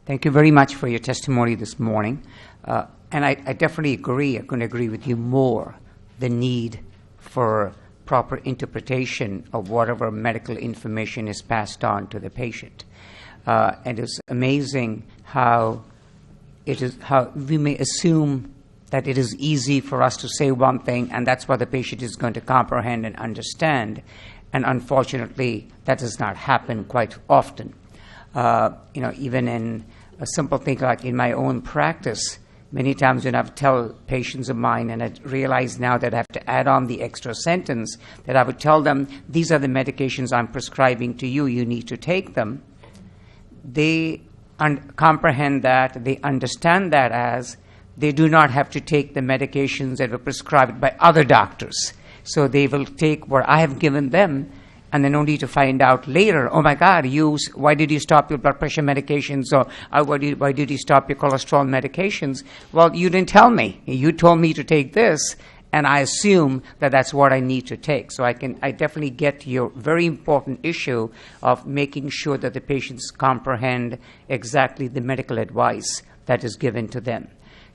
Thank you very much for your testimony this morning. And I definitely agree, I couldn't agree with you more, the need for proper interpretation of whatever medical information is passed on to the patient. And it's amazing how we may assume that it is easy for us to say one thing, and that's what the patient is going to comprehend and understand. And unfortunately, that does not happen quite often. Even in a simple thing like in my own practice, many times when I've tell patients of mine, and I realize now that I have to add on the extra sentence, that I would tell them, these are the medications I'm prescribing to you, you need to take them. They comprehend that, they understand that as they do not have to take the medications that were prescribed by other doctors. So they will take what I have given them, and then only to find out later, oh my God, why did you stop your blood pressure medications, or why did you stop your cholesterol medications? Well, you didn't tell me. You told me to take this, and I assume that that's what I need to take. So I definitely get your very important issue of making sure that the patients comprehend exactly the medical advice that is given to them.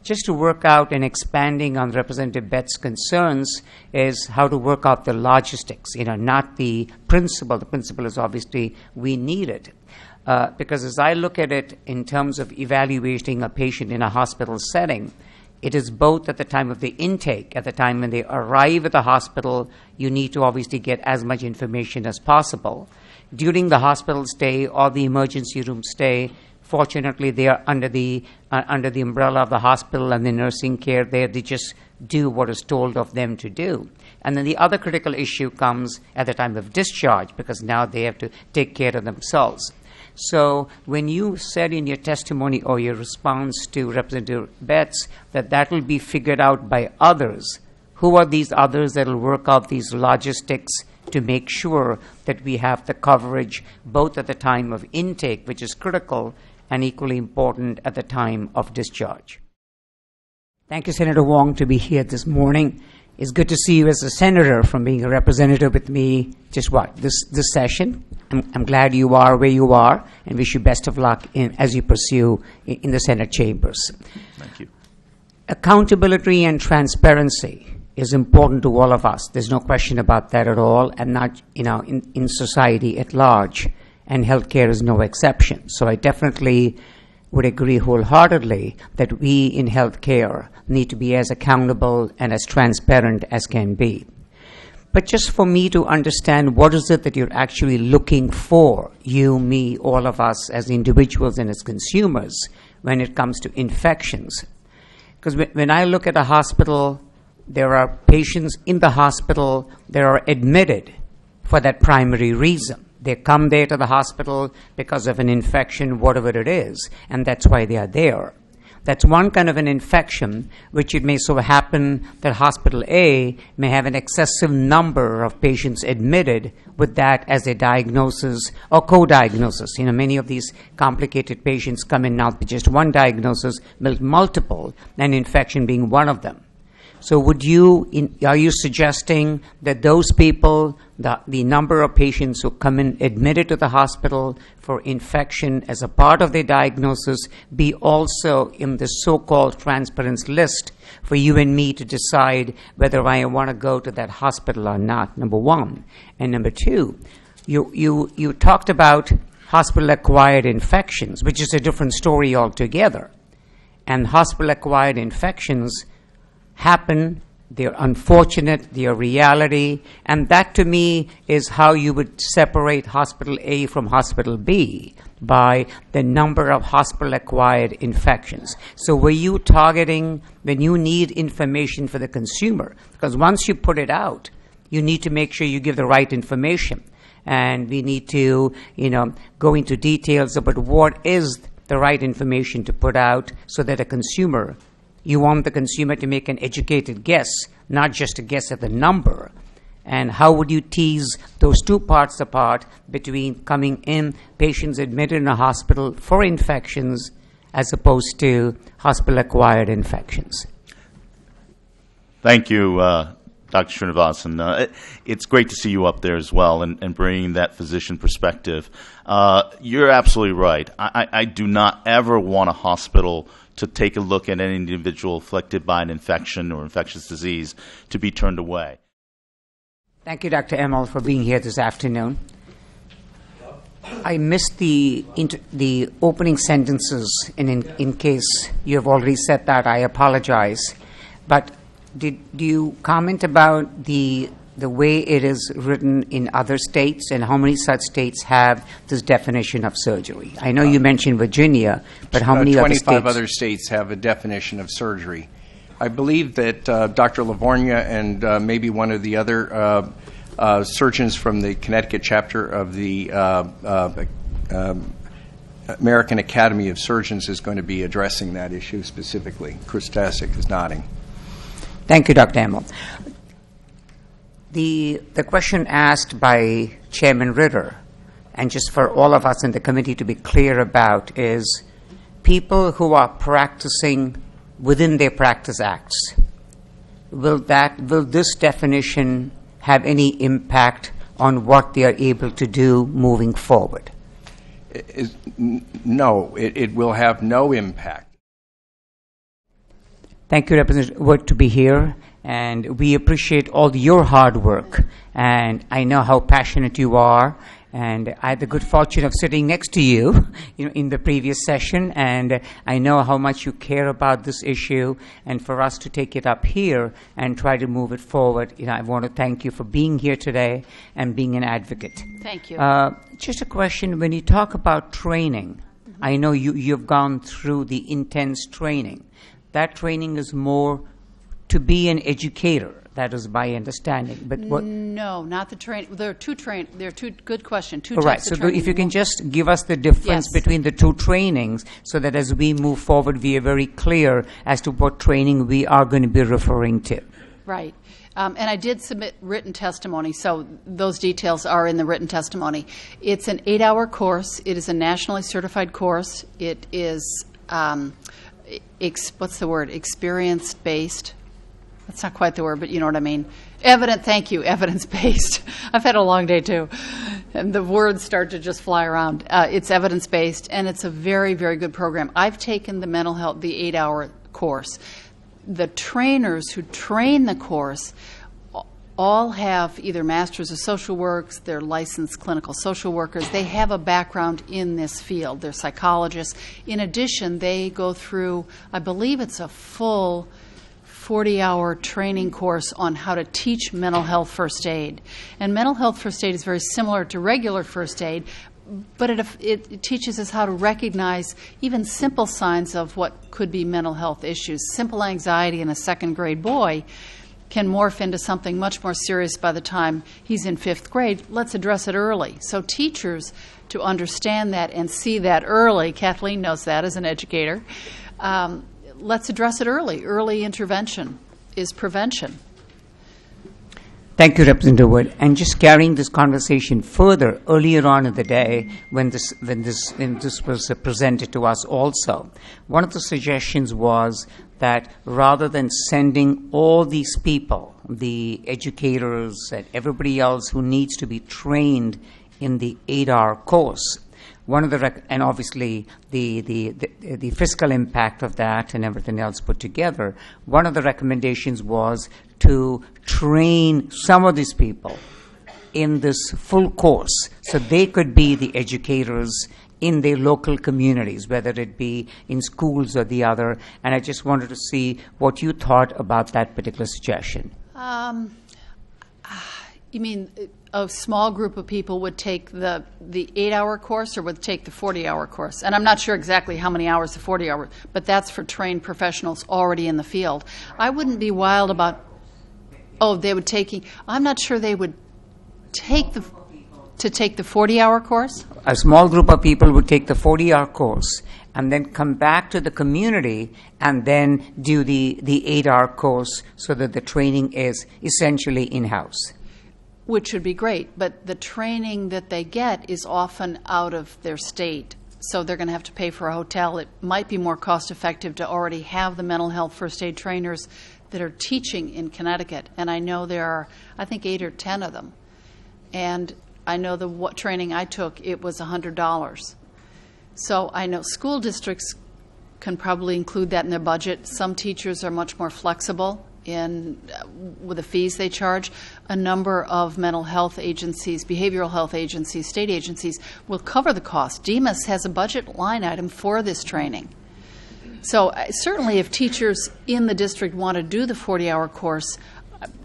Just to work out and expanding on Representative Bett's concerns is how to work out the logistics, not the principle. The principle is obviously we need it. Because as I look at it in terms of evaluating a patient in a hospital setting, it is both at the time of the intake, at the time when they arrive at the hospital, you need to obviously get as much information as possible. During the hospital stay or the emergency room stay, fortunately, they are under the umbrella of the hospital and the nursing care there. They just do what is told of them to do. And then the other critical issue comes at the time of discharge, because now they have to take care of themselves. So when you said in your testimony or your response to Representative Betts that will be figured out by others, who are these others that will work out these logistics to make sure that we have the coverage both at the time of intake, which is critical, and equally important at the time of discharge? Thank you, Senator Wong, to be here this morning. It's good to see you as a senator from being a representative with me this session. I'm glad you are where you are, and wish you best of luck as you pursue in the Senate chambers. Thank you. Accountability and transparency is important to all of us. There's no question about that at all, and not in society at large. And healthcare is no exception. So I definitely would agree wholeheartedly that we in healthcare need to be as accountable and as transparent as can be. But just for me to understand what is it that you're actually looking for, you, me, all of us as individuals and as consumers, when it comes to infections. Because when I look at a hospital, there are patients in the hospital that are admitted for that primary reason. They come there to the hospital because of an infection, whatever it is, and that's why they are there. That's one kind of an infection, which it may so happen that Hospital A may have an excessive number of patients admitted with that as a diagnosis or co-diagnosis. Many of these complicated patients come in not with just one diagnosis, but multiple, and infection being one of them. So are you suggesting that those people, the number of patients who come in admitted to the hospital for infection as a part of their diagnosis be also in the so-called transparency list for you and me to decide whether I want to go to that hospital or not, number one? And number two, you talked about hospital-acquired infections, which is a different story altogether. And hospital-acquired infections happen, they're unfortunate, they're reality, and that to me is how you would separate Hospital A from Hospital B, by the number of hospital-acquired infections. So were you targeting when you need information for the consumer? Because once you put it out, you need to make sure you give the right information. And we need to, go into details about what is the right information to put out so that a consumer, you want the consumer to make an educated guess, not just a guess at the number. And how would you tease those two parts apart between coming in, patients admitted in a hospital for infections, as opposed to hospital-acquired infections? Thank you, Dr. Srinivasan. It's great to see you up there as well and bringing that physician perspective. You're absolutely right. I do not ever want a hospital to take a look at any individual afflicted by an infection or infectious disease to be turned away. Thank you, Dr. Emil, for being here this afternoon. I missed the opening sentences, and in case you have already said that, I apologize. But do you comment about the way it is written in other states, and how many such states have this definition of surgery? I know you mentioned Virginia, but how many other states? 25 other states have a definition of surgery. I believe that Dr. Lavorgna and maybe one of the other surgeons from the Connecticut chapter of the American Academy of Surgeons is going to be addressing that issue specifically. Chris Tasic is nodding. Thank you, Dr. Emil. The question asked by Chairman Ritter, and just for all of us in the committee to be clear about, is people who are practicing within their practice acts. Will this definition have any impact on what they are able to do moving forward? No, it will have no impact. Thank you, Representative Wood, to be here, and we appreciate all your hard work. And I know how passionate you are, and I had the good fortune of sitting next to you, in the previous session, and I know how much you care about this issue. And for us to take it up here and try to move it forward, I want to thank you for being here today and being an advocate. Thank you. Just a question: when you talk about training, I know you've gone through the intense training. That training is more to be an educator. That is my understanding. But what? No, not the training. There are two good question. Two All right. types of So training. if you can just give us the difference Yes. between the two trainings, so that as we move forward, we are very clear as to what training we are going to be referring to. Right. And I did submit written testimony, so those details are in the written testimony. It's an 8-hour course. It is a nationally certified course. It is, what's the word, experience-based? That's not quite the word, but you know what I mean. Thank you, evidence-based. I've had a long day, too. And the words start to just fly around. It's evidence-based, and it's a very, very good program. I've taken the mental health, the 8-hour course. The trainers who train the course all have either masters of social works, they're licensed clinical social workers. They have a background in this field. They're psychologists. In addition, they go through, I believe it's a full 40-hour training course on how to teach mental health first aid. And mental health first aid is very similar to regular first aid, but it teaches us how to recognize even simple signs of what could be mental health issues. Simple anxiety in a second-grade boy can morph into something much more serious by the time he's in 5th grade. Let's address it early. So teachers, to understand that and see that early, Kathleen knows that as an educator, let's address it early. Early intervention is prevention. Thank you, Representative Wood. And just carrying this conversation further, earlier on in the day, when this was presented to us also, one of the suggestions was that rather than sending all these people, the educators and everybody else who needs to be trained in the 8-hour course, one of the and obviously the fiscal impact of that and everything else put together, one of the recommendations was to train some of these people in this full course so they could be the educators in their local communities, whether it be in schools or the other. And I just wanted to see what you thought about that particular suggestion. You mean a small group of people would take the 8-hour course or would take the 40-hour course? And I'm not sure exactly how many hours the 40-hour, but that's for trained professionals already in the field. I wouldn't be wild about, they would I'm not sure they would take the 40-hour course? A small group of people would take the 40-hour course and then come back to the community and then do the 8-hour course so that the training is essentially in-house. Which would be great, but the training that they get is often out of their state. So they're going to have to pay for a hotel. It might be more cost effective to already have the mental health first aid trainers that are teaching in Connecticut, and I know there are, I think, 8 or 10 of them. And I know what training I took, it was $100. So I know school districts can probably include that in their budget. Some teachers are much more flexible with the fees they charge. A number of mental health agencies, behavioral health agencies, state agencies will cover the cost. DEMAS has a budget line item for this training. So certainly if teachers in the district want to do the 40-hour course,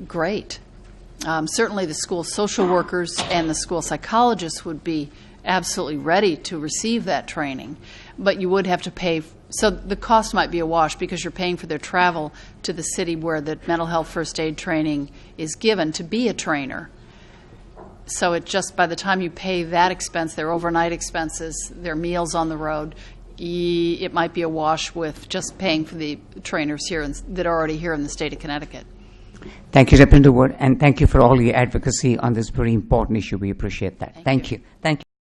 great. Certainly the school social workers and the school psychologists would be absolutely ready to receive that training. But you would have to pay, so the cost might be a wash because you're paying for their travel to the city where the mental health first aid training is given to be a trainer. So it just, by the time you pay that expense, their overnight expenses, their meals on the road, it might be a wash with just paying for the trainers here that are already here in the state of Connecticut. Thank you, Representative Wood, and thank you for all your advocacy on this very important issue. We appreciate that. Thank you. Thank you.